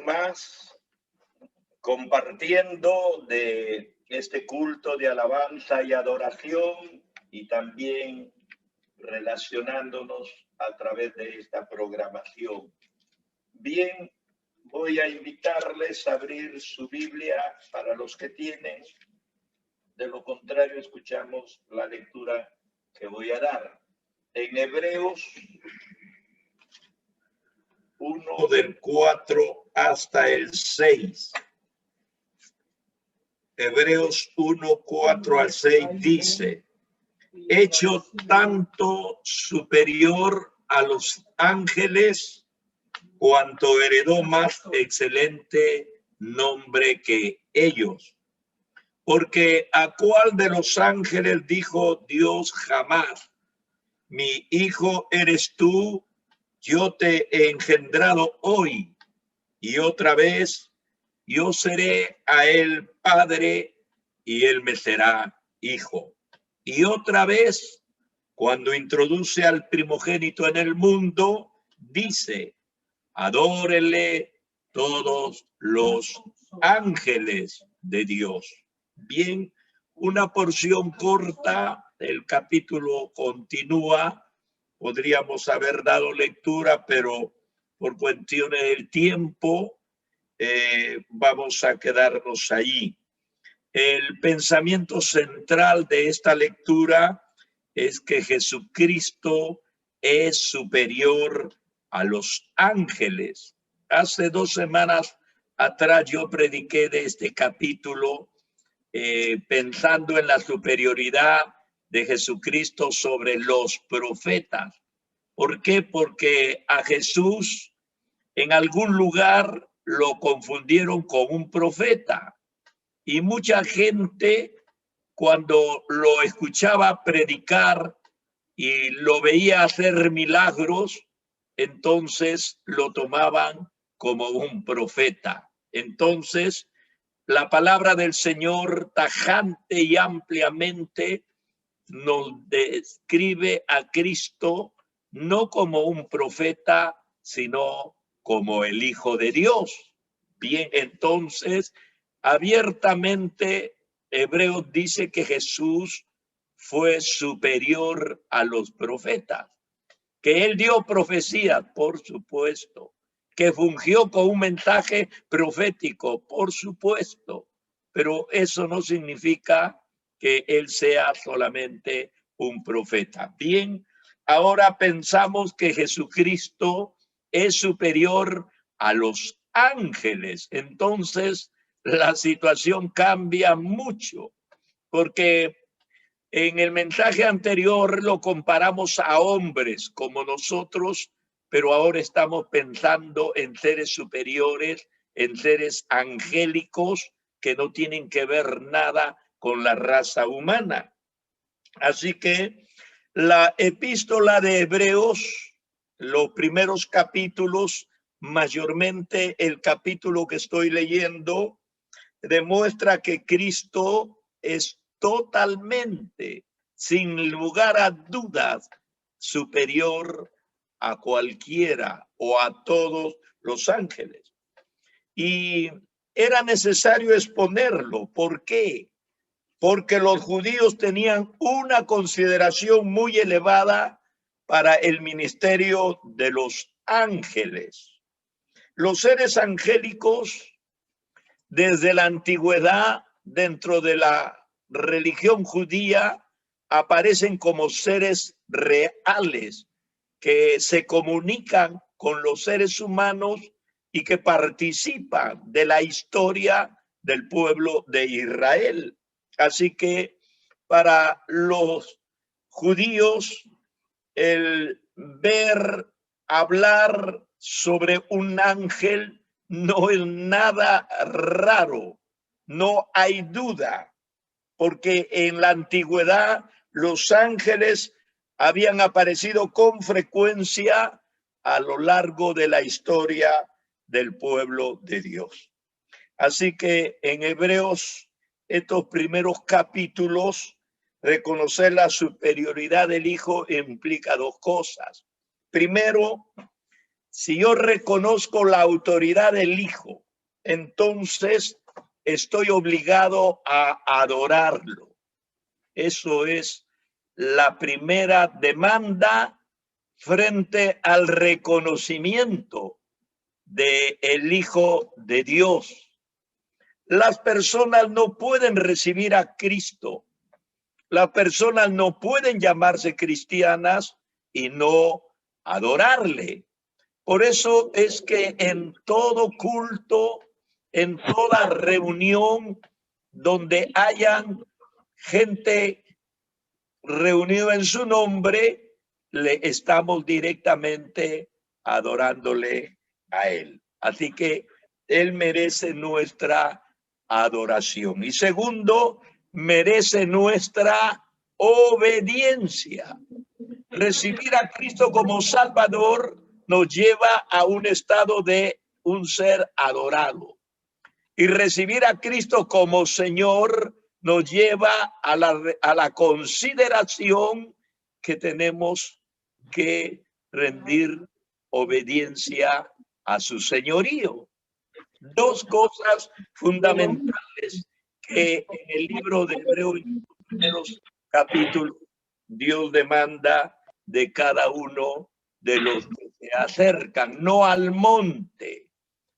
más compartiendo de este culto de alabanza y adoración y también relacionándonos a través de esta programación. Bien, voy a invitarles a abrir su Biblia para los que tienen. De lo contrario, escuchamos la lectura que voy a dar. En Hebreos 1 del 4 hasta el 6. Hebreos 1, 4 al 6 dice: hecho tanto superior a los ángeles, cuanto heredó más excelente nombre que ellos. Porque ¿a cuál de los ángeles dijo Dios jamás: mi hijo eres tú, yo te he engendrado hoy? Y otra vez, yo seré a él padre y él me será hijo. Y otra vez, cuando introduce al primogénito en el mundo, dice: adórenle todos los ángeles de Dios. Bien, una porción corta, el capítulo continúa. Podríamos haber dado lectura, pero por cuestiones del tiempo vamos a quedarnos ahí. El pensamiento central de esta lectura es que Jesucristo es superior a los ángeles. Hace 2 semanas atrás yo prediqué de este capítulo pensando en la superioridad de Jesucristo sobre los profetas. ¿Por qué? Porque a Jesús en algún lugar lo confundieron con un profeta. Y mucha gente, cuando lo escuchaba predicar y lo veía hacer milagros, entonces lo tomaban como un profeta. Entonces, la palabra del Señor tajante y ampliamente nos describe a Cristo no como un profeta, sino como el Hijo de Dios. Bien, entonces, abiertamente, Hebreos dice que Jesús fue superior a los profetas, que él dio profecía, por supuesto, que fungió con un mensaje profético, por supuesto, pero eso no significa que él sea solamente un profeta. Bien, ahora pensamos que Jesucristo es superior a los ángeles. Entonces, la situación cambia mucho, porque en el mensaje anterior lo comparamos a hombres como nosotros, pero ahora estamos pensando en seres superiores, en seres angélicos que no tienen que ver nada con la raza humana. Así que la epístola de Hebreos, los primeros capítulos, mayormente el capítulo que estoy leyendo, demuestra que Cristo es totalmente, sin lugar a dudas, superior a cualquiera o a todos los ángeles. Y era necesario exponerlo. ¿Por qué? Porque los judíos tenían una consideración muy elevada para el ministerio de los ángeles. Los seres angélicos, desde la antigüedad, dentro de la religión judía, aparecen como seres reales que se comunican con los seres humanos y que participan de la historia del pueblo de Israel. Así que para los judíos, el ver hablar sobre un ángel no es nada raro, no hay duda, porque en la antigüedad los ángeles habían aparecido con frecuencia a lo largo de la historia del pueblo de Dios. Así que en Hebreos, estos primeros capítulos, reconocer la superioridad del Hijo implica 2 cosas. Primero, Si yo reconozco la autoridad del Hijo, entonces estoy obligado a adorarlo. Eso es la primera demanda frente al reconocimiento del Hijo de Dios. Las personas no pueden recibir a Cristo. Las personas no pueden llamarse cristianas y no adorarle. Por eso es que en todo culto, en toda reunión donde hayan gente reunida en su nombre, le estamos directamente adorándole a él. Así que él merece nuestra adoración. Y segundo, merece nuestra obediencia. Recibir a Cristo como Salvador nos lleva a un estado de un ser adorado. Y recibir a Cristo como Señor nos lleva a la consideración que tenemos que rendir obediencia a su señorío. Dos cosas fundamentales que en el libro de Hebreos, en los primeros capítulos, Dios demanda de cada uno de los que se acercan, no al monte,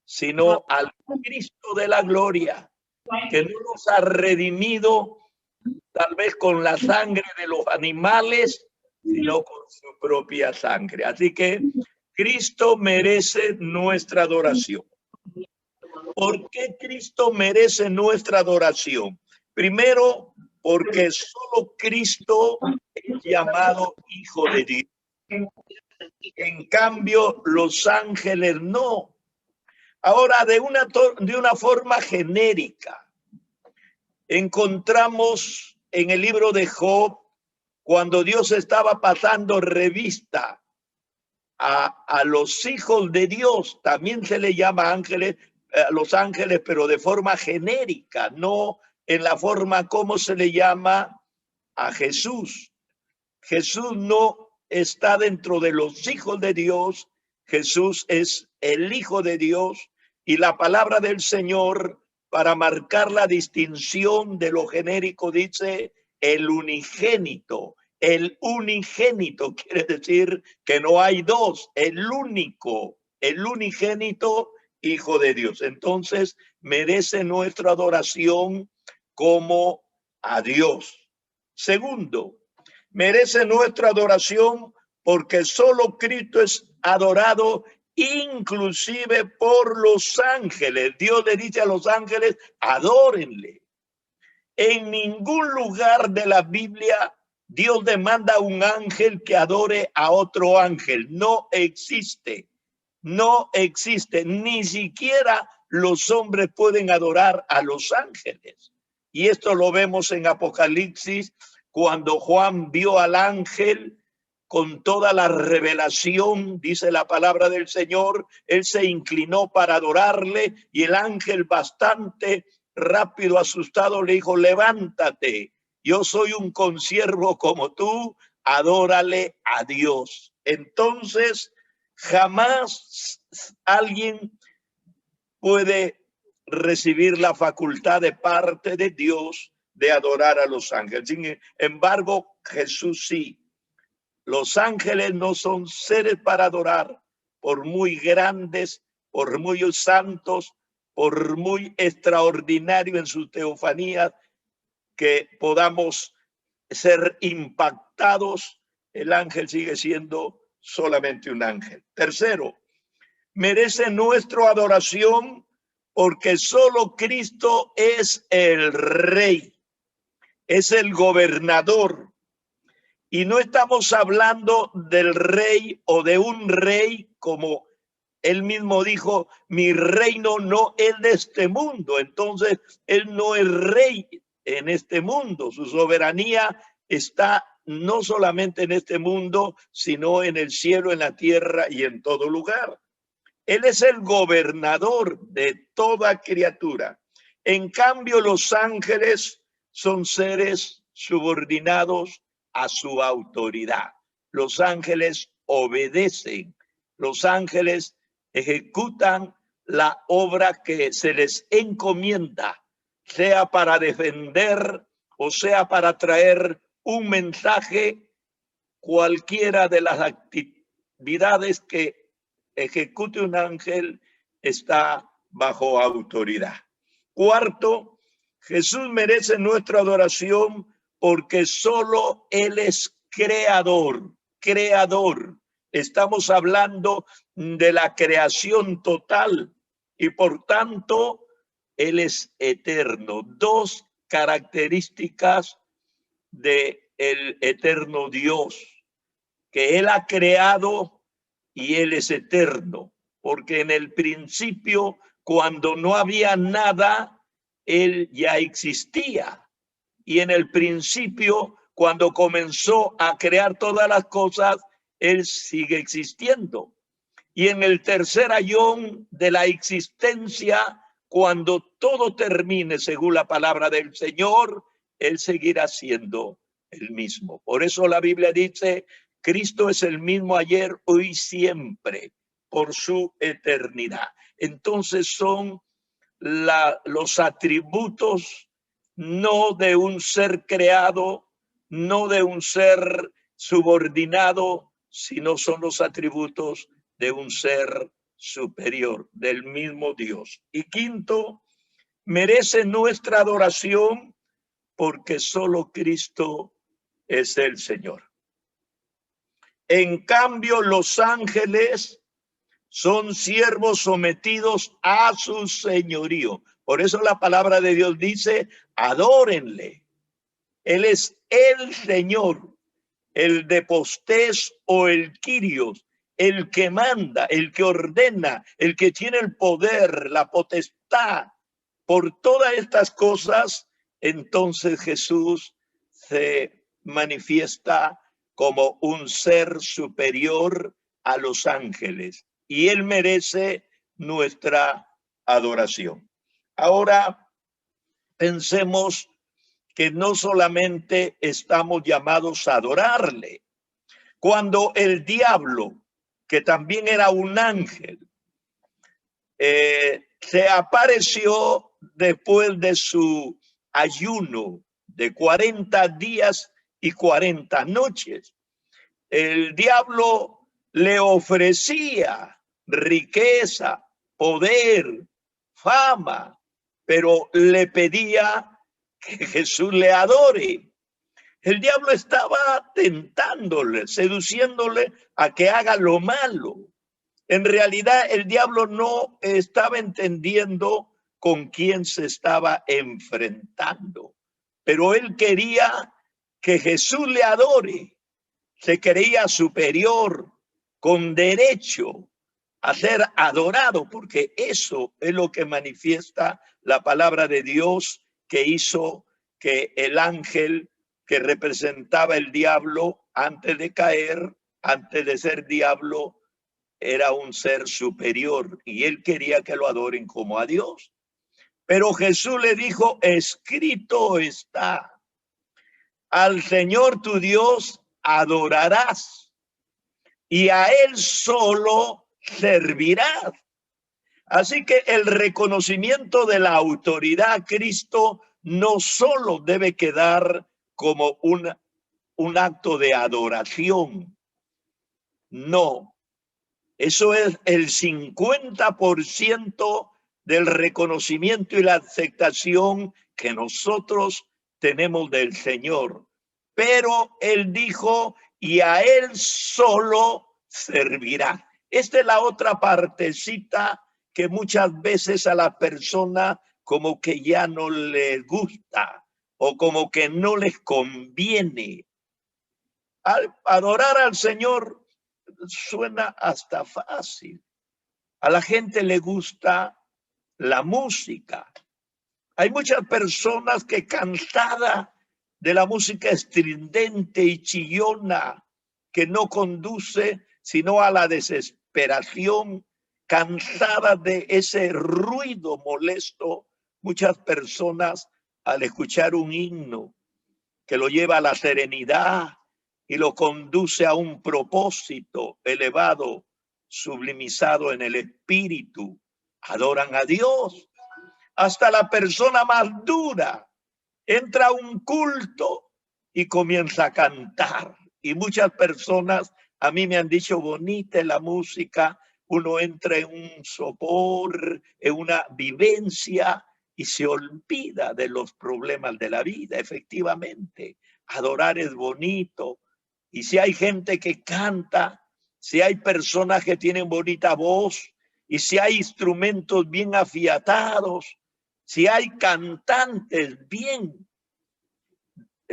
sino al Cristo de la gloria, que no nos ha redimido tal vez con la sangre de los animales, sino con su propia sangre. Así que Cristo merece nuestra adoración. ¿Por qué Cristo merece nuestra adoración? Primero, porque solo Cristo es llamado Hijo de Dios. En cambio, los ángeles no. Ahora, de una forma genérica, encontramos en el libro de Job, cuando Dios estaba pasando revista a los hijos de Dios, también se le llama ángeles, los ángeles, pero de forma genérica, no en la forma como se le llama a Jesús. Jesús no está dentro de los hijos de Dios. Jesús es el Hijo de Dios, y la palabra del Señor, para marcar la distinción de lo genérico, dice el unigénito. El unigénito quiere decir que no hay dos, el único, el unigénito Hijo de Dios. Entonces merece nuestra adoración como a Dios. Segundo, merece nuestra adoración porque solo Cristo es adorado inclusive por los ángeles. Dios le dice a los ángeles, adórenle. En ningún lugar de la Biblia Dios demanda a un ángel que adore a otro ángel. No existe. No existe. Ni siquiera los hombres pueden adorar a los ángeles. Y esto lo vemos en Apocalipsis, cuando Juan vio al ángel con toda la revelación, dice la palabra del Señor, él se inclinó para adorarle, y el ángel, bastante rápido, asustado, le dijo, levántate, yo soy un consiervo como tú, adórale a Dios. Entonces, jamás alguien puede recibir la facultad de parte de Dios de adorar a los ángeles. Sin embargo, Jesús sí. Los ángeles no son seres para adorar, por muy grandes, por muy santos, por muy extraordinario en su teofanía que podamos ser impactados. El ángel sigue siendo solamente un ángel. Tercero, merece nuestra adoración porque solo Cristo es el Rey, es el gobernador. Y no estamos hablando del rey o de un rey, como él mismo dijo, mi reino no es de este mundo. Entonces, él no es rey en este mundo. Su soberanía está no solamente en este mundo, sino en el cielo, en la tierra y en todo lugar. Él es el gobernador de toda criatura. En cambio, los ángeles son seres subordinados a su autoridad. Los ángeles obedecen. Los ángeles ejecutan la obra que se les encomienda, sea para defender o sea para traer un mensaje. Cualquiera de las actividades que ejecute un ángel está bajo autoridad. Cuarto, Jesús merece nuestra adoración porque solo Él es creador. Estamos hablando de la creación total y por tanto Él es eterno. Dos características del eterno Dios, que Él ha creado y Él es eterno, porque en el principio, cuando no había nada, Él ya existía. Y en el principio, cuando comenzó a crear todas las cosas, Él sigue existiendo. Y en el tercer ayón de la existencia, cuando todo termine según la palabra del Señor, Él seguirá siendo el mismo. Por eso la Biblia dice, Cristo es el mismo ayer, hoy, siempre, por su eternidad. Entonces son los atributos no de un ser creado, no de un ser subordinado, sino son los atributos de un ser superior, del mismo Dios. Y quinto, merece nuestra adoración porque solo Cristo es el Señor. En cambio, los ángeles son siervos sometidos a su señorío. Por eso la palabra de Dios dice, adórenle. Él es el Señor, el de postés o el Kyrios, el que manda, el que ordena, el que tiene el poder, la potestad. Por todas estas cosas, entonces Jesús se manifiesta como un ser superior a los ángeles y Él merece nuestra adoración. Ahora pensemos que no solamente estamos llamados a adorarle. Cuando el diablo, que también era un ángel, se apareció después de su ayuno de 40 días y 40 noches, el diablo le ofrecía riqueza, poder, fama, pero le pedía que Jesús le adore. El diablo estaba tentándole, seduciéndole a que haga lo malo. En realidad, el diablo no estaba entendiendo con quién se estaba enfrentando, pero él quería que Jesús le adore. Se creía superior, con derecho a ser adorado, porque eso es lo que manifiesta la palabra de Dios, que hizo que el ángel que representaba el diablo antes de caer, antes de ser diablo, era un ser superior y él quería que lo adoren como a Dios. Pero Jesús le dijo, escrito está, al Señor tu Dios adorarás y a Él solo servirás. Así que el reconocimiento de la autoridad a Cristo no solo debe quedar como un acto de adoración, no. Eso es el 50% del reconocimiento y la aceptación que nosotros tenemos del Señor. Pero Él dijo, y a Él solo servirá. Esta es la otra partecita que muchas veces a la persona como que ya no les gusta o como que no les conviene. Al adorar al Señor suena hasta fácil. A la gente le gusta la música. Hay muchas personas que cansadas de la música estridente y chillona que no conduce sino a la desesperación, cansadas de ese ruido molesto, muchas personas al escuchar un himno que lo lleva a la serenidad y lo conduce a un propósito elevado, sublimizado en el espíritu, adoran a Dios. Hasta la persona más dura entra a un culto y comienza a cantar. Y muchas personas a mí me han dicho, bonita la música, uno entra en un sopor, en una vivencia y se olvida de los problemas de la vida. Efectivamente, adorar es bonito. Y si hay gente que canta, si hay personas que tienen bonita voz, y si hay instrumentos bien afiatados, si hay cantantes bien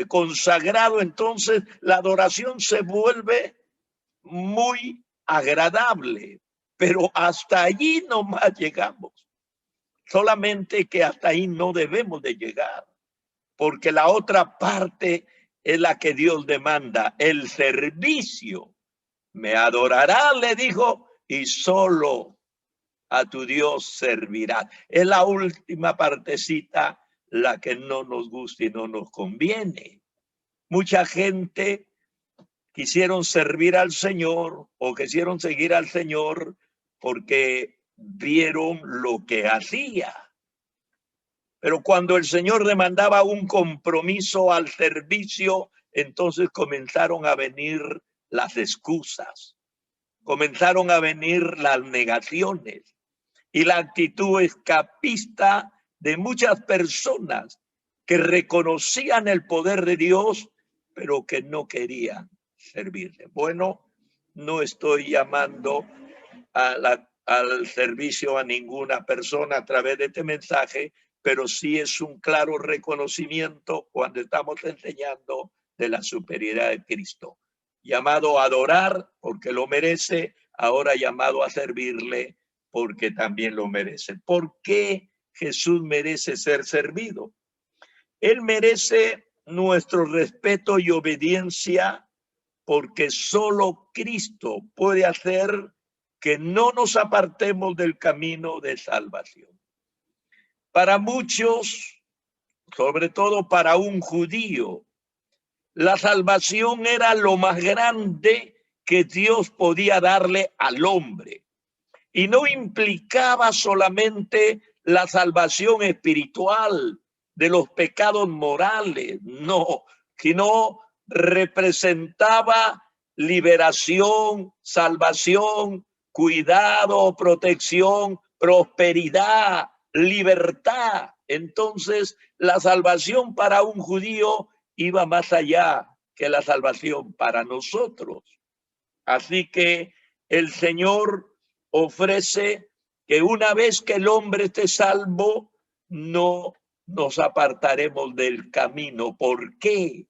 consagrados, entonces la adoración se vuelve muy agradable. Pero hasta allí nomás llegamos. Solamente que hasta ahí no debemos de llegar, porque la otra parte es la que Dios demanda, el servicio. Me adorará, le dijo, y solo a tu Dios servirá. Es la última partecita la que no nos gusta y no nos conviene. Mucha gente quisieron servir al Señor o quisieron seguir al Señor porque vieron lo que hacía. Pero cuando el Señor demandaba un compromiso al servicio, entonces comenzaron a venir las excusas, comenzaron a venir las negaciones y la actitud escapista de muchas personas que reconocían el poder de Dios, pero que no querían servirle. Bueno, no estoy llamando al servicio a ninguna persona a través de este mensaje, pero sí es un claro reconocimiento cuando estamos enseñando de la superioridad de Cristo. Llamado a adorar porque lo merece, ahora llamado a servirle porque también lo merece. ¿Por qué Jesús merece ser servido? Él merece nuestro respeto y obediencia porque solo Cristo puede hacer que no nos apartemos del camino de salvación. Para muchos, sobre todo para un judío, la salvación era lo más grande que Dios podía darle al hombre. Y no implicaba solamente la salvación espiritual de los pecados morales, no, sino representaba liberación, salvación, cuidado, protección, prosperidad, libertad. Entonces, la salvación para un judío iba más allá que la salvación para nosotros. Así que el Señor ofrece que una vez que el hombre esté salvo, no nos apartaremos del camino. ¿Por qué?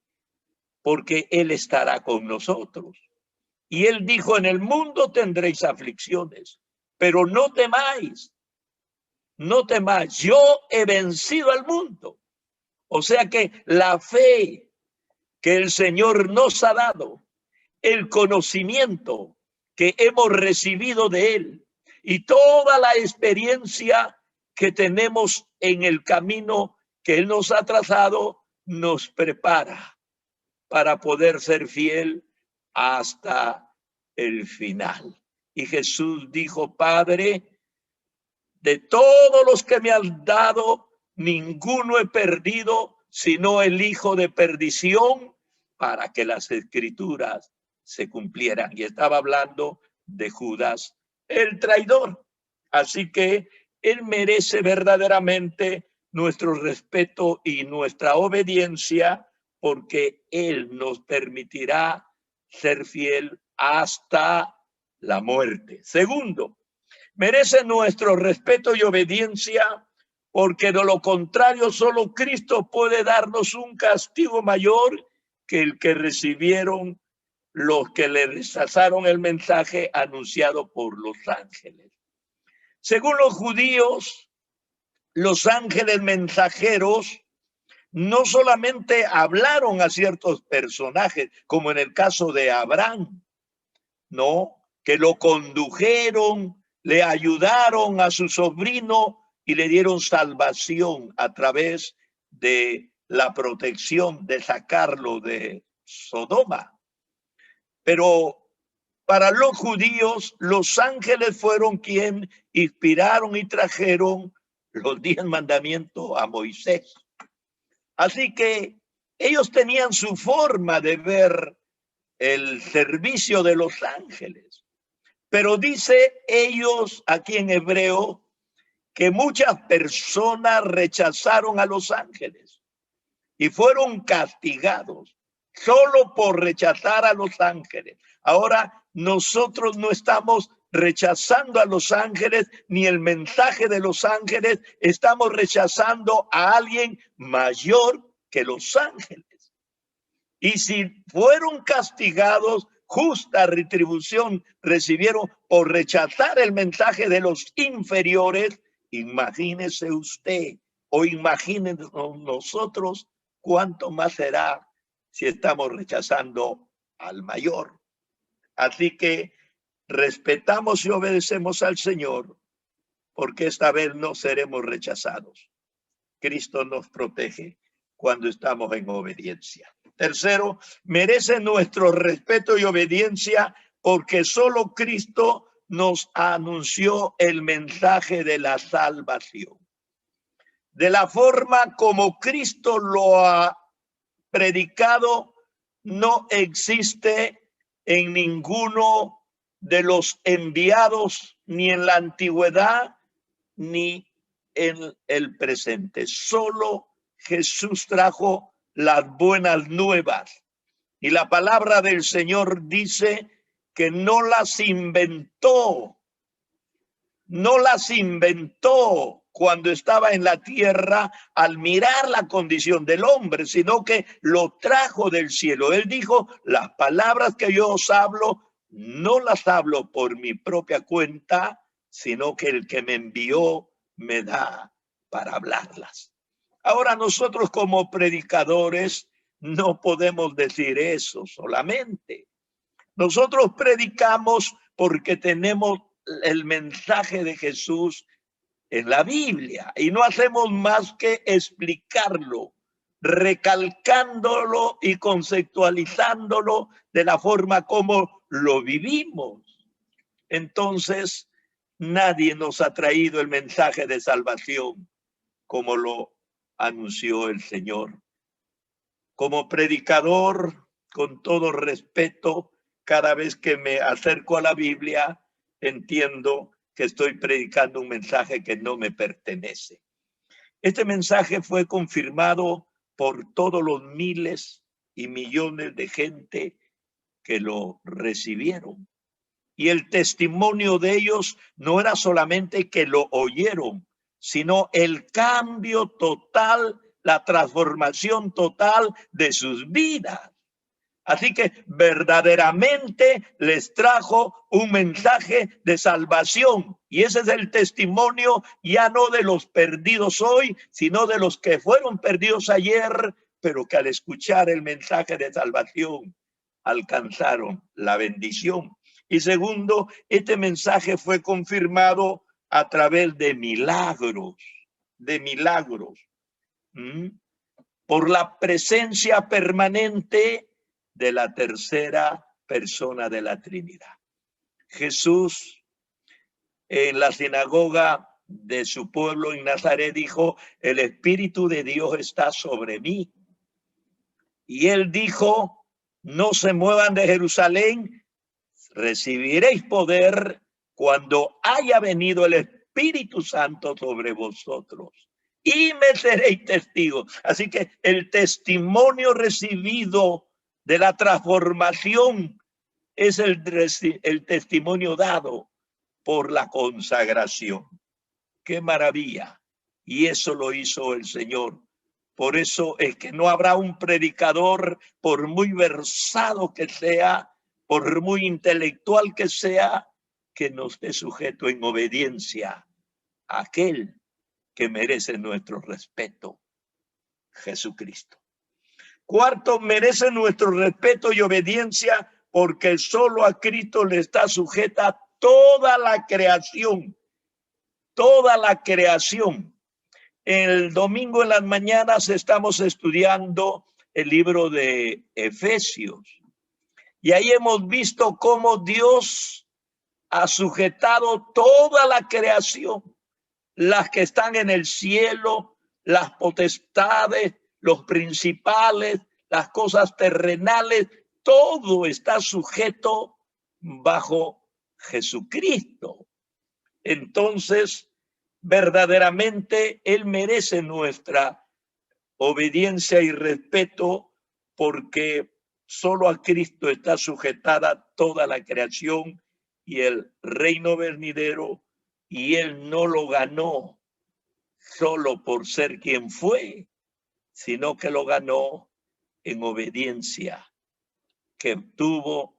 Porque Él estará con nosotros. Y Él dijo, en el mundo tendréis aflicciones, pero no temáis, no temáis, yo he vencido al mundo. O sea que la fe que el Señor nos ha dado, el conocimiento que hemos recibido de Él y toda la experiencia que tenemos en el camino que Él nos ha trazado, nos prepara para poder ser fiel hasta el final. Y Jesús dijo, Padre, de todos los que me has dado, ninguno he perdido, sino el hijo de perdición, para que las escrituras se cumplieran. Y estaba hablando de Judas, el traidor. Así que él merece verdaderamente nuestro respeto y nuestra obediencia, porque él nos permitirá ser fiel hasta la muerte. Segundo, merece nuestro respeto y obediencia, porque de lo contrario solo Cristo puede darnos un castigo mayor que el que recibieron los que le rechazaron el mensaje anunciado por los ángeles. Según los judíos, los ángeles mensajeros no solamente hablaron a ciertos personajes, como en el caso de Abraham, no, que lo condujeron, le ayudaron a su sobrino y le dieron salvación a través de la protección de sacarlo de Sodoma. Pero para los judíos, los ángeles fueron quien inspiraron y trajeron los 10 mandamientos a Moisés. Así que ellos tenían su forma de ver el servicio de los ángeles. Pero dice ellos aquí en hebreo que muchas personas rechazaron a los ángeles y fueron castigados solo por rechazar a los ángeles. Ahora nosotros no estamos rechazando a los ángeles ni el mensaje de los ángeles, estamos rechazando a alguien mayor que los ángeles. Y si fueron castigados, justa retribución recibieron por rechazar el mensaje de los inferiores. Imagínese usted o imagínense nosotros cuánto más será si estamos rechazando al mayor. Así que respetamos y obedecemos al Señor, porque esta vez no seremos rechazados. Cristo nos protege cuando estamos en obediencia. Tercero, merece nuestro respeto y obediencia porque solo Cristo nos anunció el mensaje de la salvación. De la forma como Cristo lo ha predicado, no existe en ninguno de los enviados, ni en la antigüedad, ni en el presente. Solo Jesús trajo las buenas nuevas. Y la palabra del Señor dice que no las inventó. No las inventó cuando estaba en la tierra al mirar la condición del hombre, sino que lo trajo del cielo. Él dijo, las palabras que yo os hablo, no las hablo por mi propia cuenta, sino que el que me envió me da para hablarlas. Ahora nosotros como predicadores no podemos decir eso solamente. Nosotros predicamos porque tenemos el mensaje de Jesús en la Biblia y no hacemos más que explicarlo, recalcándolo y conceptualizándolo de la forma como lo vivimos. Entonces, nadie nos ha traído el mensaje de salvación como lo anunció el Señor. Como predicador, con todo respeto, cada vez que me acerco a la Biblia, entiendo que estoy predicando un mensaje que no me pertenece. Este mensaje fue confirmado por todos los miles y millones de gente que lo recibieron. Y el testimonio de ellos no era solamente que lo oyeron, sino el cambio total, la transformación total de sus vidas. Así que verdaderamente les trajo un mensaje de salvación. Y ese es el testimonio ya no de los perdidos hoy, sino de los que fueron perdidos ayer, pero que al escuchar el mensaje de salvación alcanzaron la bendición. Y segundo, este mensaje fue confirmado a través de milagros, por la presencia permanente de la tercera persona de la Trinidad. Jesús en la sinagoga de su pueblo en Nazaret dijo, el Espíritu de Dios está sobre mí. Y él dijo, no se muevan de Jerusalén, recibiréis poder cuando haya venido el Espíritu Santo sobre vosotros. Y me seréis testigos. Así que el testimonio recibido de la transformación es el testimonio dado por la consagración. ¡Qué maravilla! Y eso lo hizo el Señor. Por eso es que no habrá un predicador, por muy versado que sea, por muy intelectual que sea, que no esté sujeto en obediencia a aquel que merece nuestro respeto, Jesucristo. Cuarto, merece nuestro respeto y obediencia porque solo a Cristo le está sujeta toda la creación. Toda la creación. El domingo en las mañanas estamos estudiando el libro de Efesios. Y ahí hemos visto cómo Dios ha sujetado toda la creación, las que están en el cielo, las potestades, los principales, las cosas terrenales, todo está sujeto bajo Jesucristo. Entonces, verdaderamente Él merece nuestra obediencia y respeto, porque solo a Cristo está sujetada toda la creación y el reino venidero, y Él no lo ganó solo por ser quien fue, sino que lo ganó en obediencia, que tuvo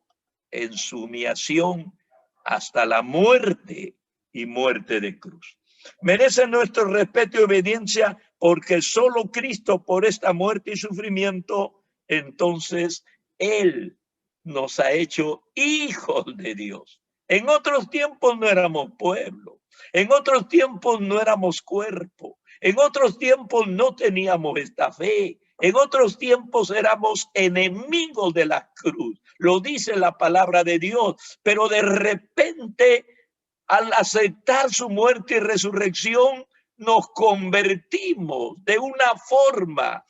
en su humillación hasta la muerte y muerte de cruz. Merece nuestro respeto y obediencia porque solo Cristo, por esta muerte y sufrimiento, entonces Él nos ha hecho hijos de Dios. En otros tiempos no éramos pueblo, en otros tiempos no éramos cuerpo, en otros tiempos no teníamos esta fe, en otros tiempos éramos enemigos de la cruz. Lo dice la palabra de Dios, pero de repente, al aceptar su muerte y resurrección, nos convertimos de una forma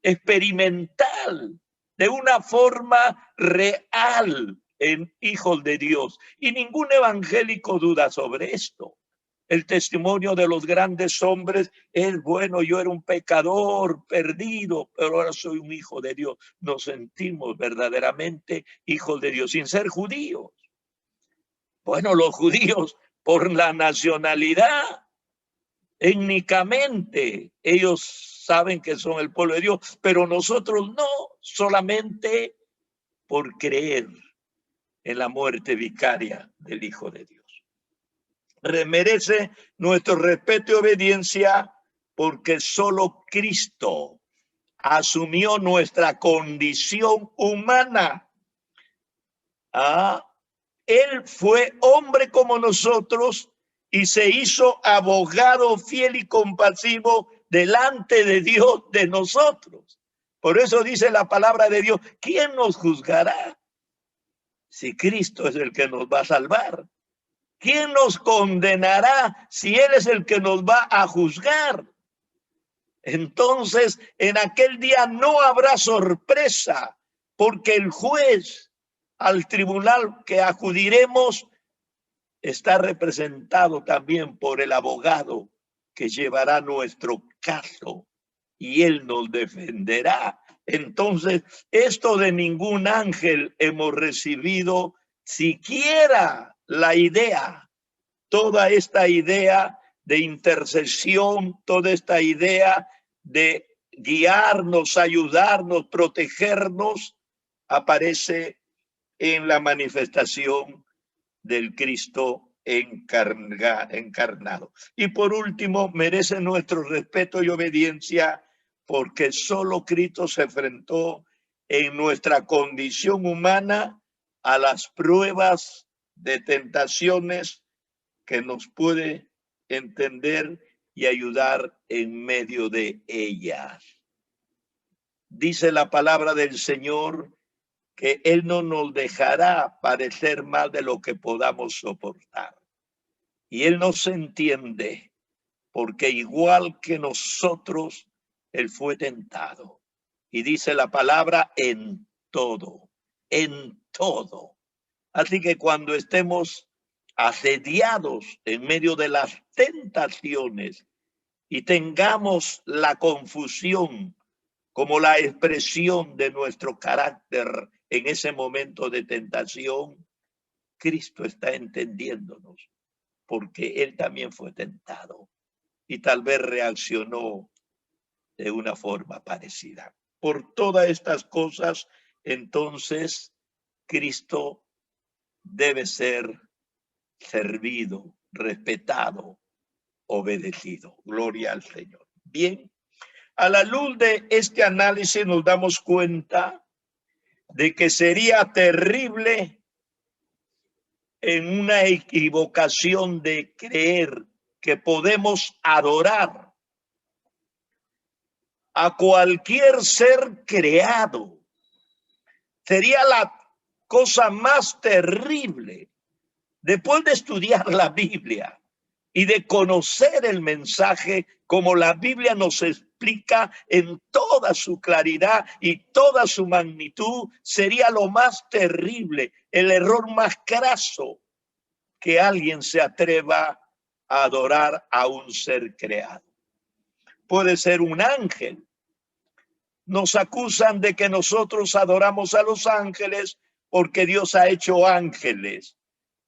experimental, de una forma real en hijos de Dios. Y ningún evangélico duda sobre esto. El testimonio de los grandes hombres es, bueno, yo era un pecador perdido, pero ahora soy un hijo de Dios. Nos sentimos verdaderamente hijos de Dios sin ser judíos. Bueno, los judíos por la nacionalidad, étnicamente, ellos saben que son el pueblo de Dios, pero nosotros no, solamente por creer en la muerte vicaria del Hijo de Dios. Merece nuestro respeto y obediencia porque solo Cristo asumió nuestra condición humana. Él fue hombre como nosotros y se hizo abogado fiel y compasivo delante de Dios de nosotros. Por eso dice la palabra de Dios, ¿quién nos juzgará? Si Cristo es el que nos va a salvar. ¿Quién nos condenará si Él es el que nos va a juzgar? Entonces, en aquel día no habrá sorpresa, porque el juez al tribunal que acudiremos está representado también por el abogado que llevará nuestro caso y Él nos defenderá. Entonces, esto de ningún ángel hemos recibido siquiera la idea, toda esta idea de intercesión, toda esta idea de guiarnos, ayudarnos, protegernos, aparece en la manifestación del Cristo encarnado. Y por último, merece nuestro respeto y obediencia porque solo Cristo se enfrentó en nuestra condición humana a las pruebas de tentaciones que nos puede entender y ayudar en medio de ellas. Dice la palabra del Señor que Él no nos dejará padecer más de lo que podamos soportar. Y Él nos entiende, porque igual que nosotros, Él fue tentado. Y dice la palabra en todo, en todo. Así que cuando estemos asediados en medio de las tentaciones y tengamos la confusión como la expresión de nuestro carácter en ese momento de tentación, Cristo está entendiéndonos porque Él también fue tentado y tal vez reaccionó de una forma parecida. Por todas estas cosas, entonces, Cristo debe ser servido, respetado, obedecido. Gloria al Señor. Bien, a la luz de este análisis nos damos cuenta de que sería terrible en una equivocación de creer que podemos adorar a cualquier ser creado. Sería la cosa más terrible, después de estudiar la Biblia y de conocer el mensaje como la Biblia nos explica en toda su claridad y toda su magnitud, sería lo más terrible, el error más craso, que alguien se atreva a adorar a un ser creado. Puede ser un ángel. Nos acusan de que nosotros adoramos a los ángeles porque Dios ha hecho ángeles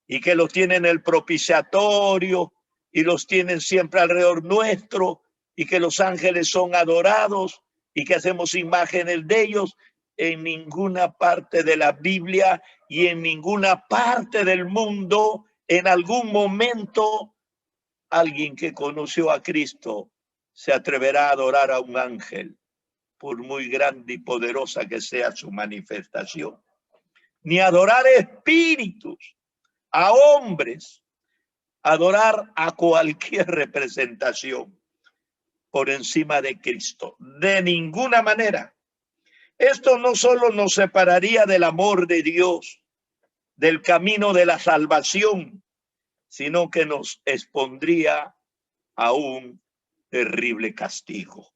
y que los tiene en el propiciatorio y los tienen siempre alrededor nuestro y que los ángeles son adorados y que hacemos imágenes de ellos. En ninguna parte de la Biblia y en ninguna parte del mundo, en algún momento, alguien que conoció a Cristo se atreverá a adorar a un ángel, por muy grande y poderosa que sea su manifestación. Ni adorar espíritus, a hombres, adorar a cualquier representación por encima de Cristo. De ninguna manera. Esto no solo nos separaría del amor de Dios, del camino de la salvación, sino que nos expondría a un terrible castigo.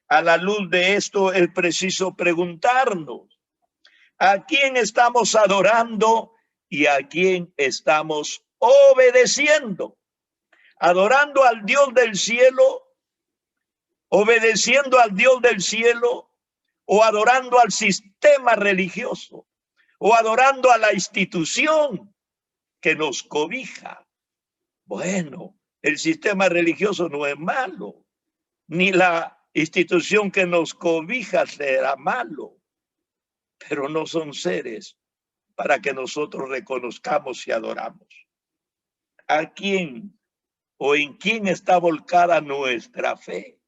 A la luz de esto es preciso preguntarnos, ¿a quién estamos adorando y a quién estamos obedeciendo? ¿Adorando al Dios del cielo? ¿Obedeciendo al Dios del cielo? ¿O adorando al sistema religioso? ¿O adorando a la institución que nos cobija? Bueno, el sistema religioso no es malo, ni la institución que nos cobija será malo, pero no son seres para que nosotros reconozcamos y adoramos. ¿A quién o en quién está volcada nuestra fe?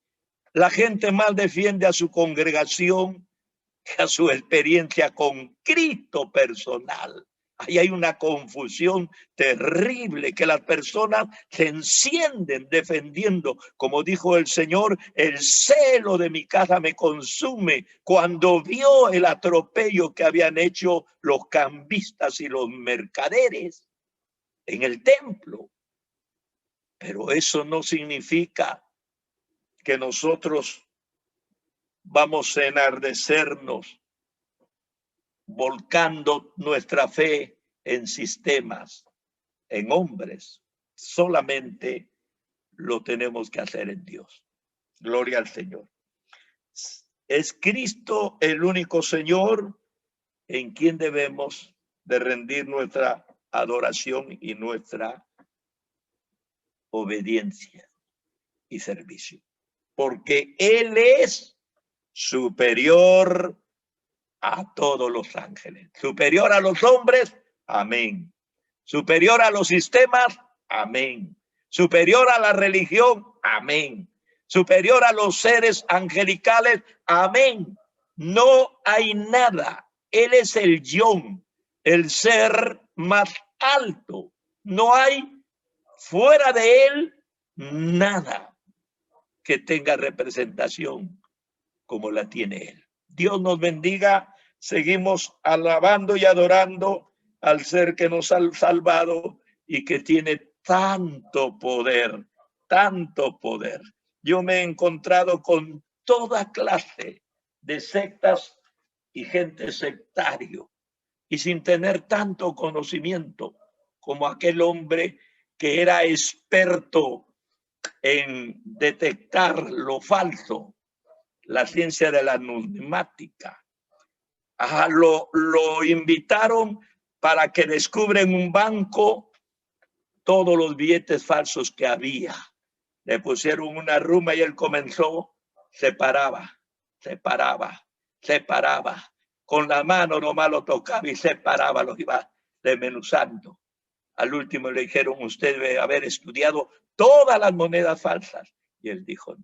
La gente más defiende a su congregación que a su experiencia con Cristo personal. Ahí hay una confusión terrible, que las personas se encienden defendiendo, como dijo el Señor, el celo de mi casa me consume, cuando vio el atropello que habían hecho los cambistas y los mercaderes en el templo. Pero eso no significa que nosotros vamos a enardecernos volcando nuestra fe en sistemas, en hombres. Solamente lo tenemos que hacer en Dios. Gloria al Señor. Es Cristo el único Señor en quien debemos de rendir nuestra adoración y nuestra obediencia y servicio. Porque Él es superior a todos los ángeles, superior a los hombres, amén. Superior a los sistemas, amén. Superior a la religión, amén. Superior a los seres angelicales, amén. No hay nada. Él es el Yón, el ser más alto. No hay fuera de él nada que tenga representación como la tiene él. Dios nos bendiga. Seguimos alabando y adorando al ser que nos ha salvado y que tiene tanto poder, tanto poder. Yo me he encontrado con toda clase de sectas y gente sectario y sin tener tanto conocimiento como aquel hombre que era experto en detectar lo falso, la ciencia de la numismática. Lo invitaron para que descubren un banco todos los billetes falsos que había. Le pusieron una ruma y él comenzó, separaba. Con la mano nomás lo tocaba y separaba, lo iba desmenuzando. Al último le dijeron, usted debe haber estudiado todas las monedas falsas. Y él dijo,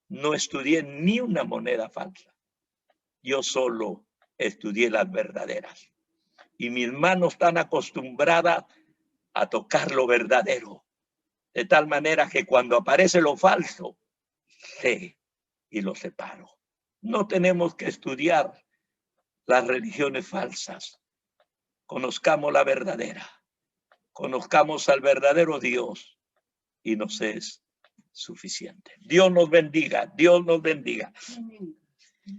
no estudié ni una moneda falsa. Yo solo estudié las verdaderas. Y mis manos están acostumbradas a tocar lo verdadero. De tal manera que cuando aparece lo falso, sé y lo separo. No tenemos que estudiar las religiones falsas. conozcamos la verdadera, conozcamos al verdadero Dios y nos es suficiente. Dios nos bendiga, Dios nos bendiga.